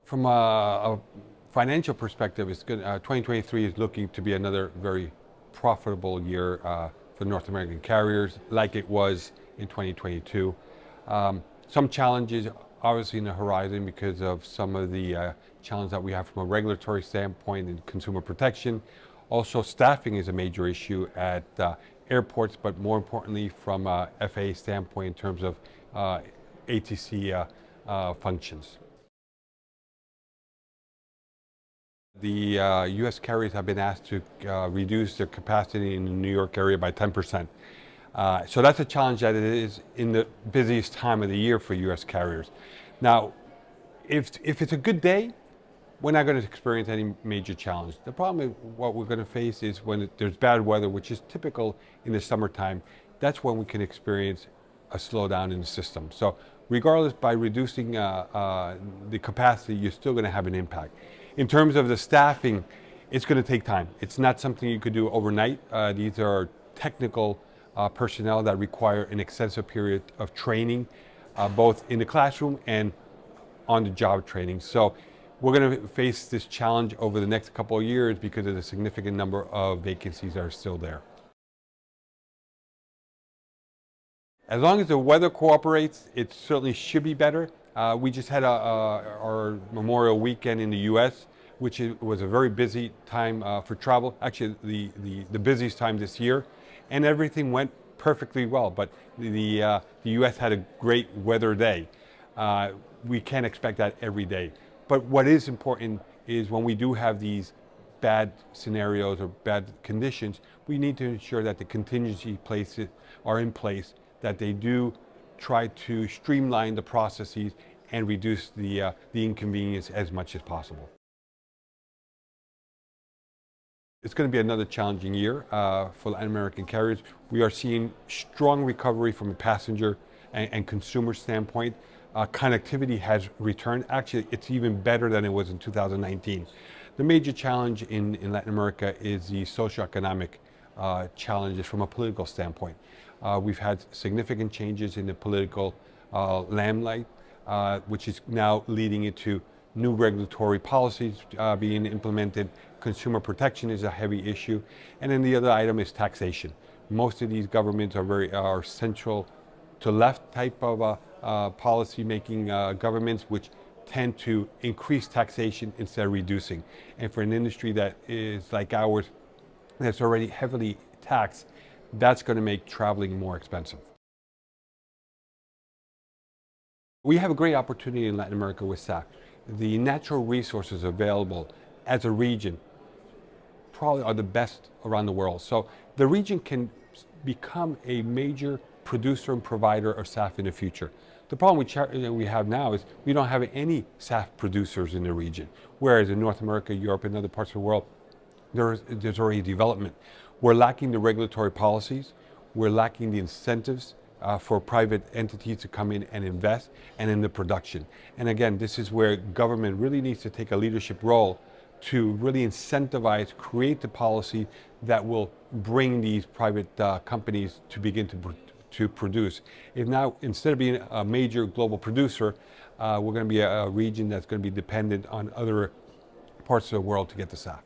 From a financial perspective, it's good. 2023 is looking to be another very profitable year for North American carriers, like it was in 2022. Some challenges, obviously, in the horizon because of some of the challenges that we have from a regulatory standpoint and consumer protection. Also, staffing is a major issue at airports, but more importantly, from a FAA standpoint in terms of ATC functions. The U.S. carriers have been asked to reduce their capacity in the New York area by 10%. So that's a challenge that it is in the busiest time of the year for U.S. carriers. Now, if it's a good day, we're not going to experience any major challenge. The problem is what we're going to face is when there's bad weather, which is typical in the summertime, that's when we can experience a slowdown in the system. So regardless, by reducing the capacity, you're still going to have an impact. In terms of the staffing, it's going to take time. It's not something you could do overnight. These are technical personnel that require an extensive period of training, both in the classroom and on the job training. So we're going to face this challenge over the next couple of years because of the significant number of vacancies that are still there. As long as the weather cooperates, it certainly should be better. We just had our Memorial Weekend in the U.S., which was a very busy time for travel, actually the busiest time this year, and everything went perfectly well. But the U.S. had a great weather day. We can't expect that every day. But what is important is when we do have these bad scenarios or bad conditions, we need to ensure that the contingency places are in place, that they do try to streamline the processes and reduce the inconvenience as much as possible. It's going to be another challenging year for Latin American carriers. We are seeing strong recovery from a passenger and consumer standpoint. Connectivity has returned. Actually, it's even better than it was in 2019. The major challenge in Latin America is the socioeconomic challenges from a political standpoint. We've had significant changes in the political limelight, which is now leading into new regulatory policies being implemented. Consumer protection is a heavy issue. And then the other item is taxation. Most of these governments are central to left type of policy-making governments, which tend to increase taxation instead of reducing. And for an industry that is like ours, that's already heavily taxed, that's going to make traveling more expensive. We have a great opportunity in Latin America with SAF. The natural resources available as a region probably are the best around the world. So the region can become a major producer and provider of SAF in the future. The problem we have now is we don't have any SAF producers in the region, whereas in North America, Europe, and other parts of the world, there's already development. We're lacking the regulatory policies. We're lacking the incentives for private entities to come in and invest, and in the production. And again, this is where government really needs to take a leadership role to really incentivize, create the policy that will bring these private companies to begin to produce. If now, instead of being a major global producer, we're going to be a region that's going to be dependent on other parts of the world to get the SAF.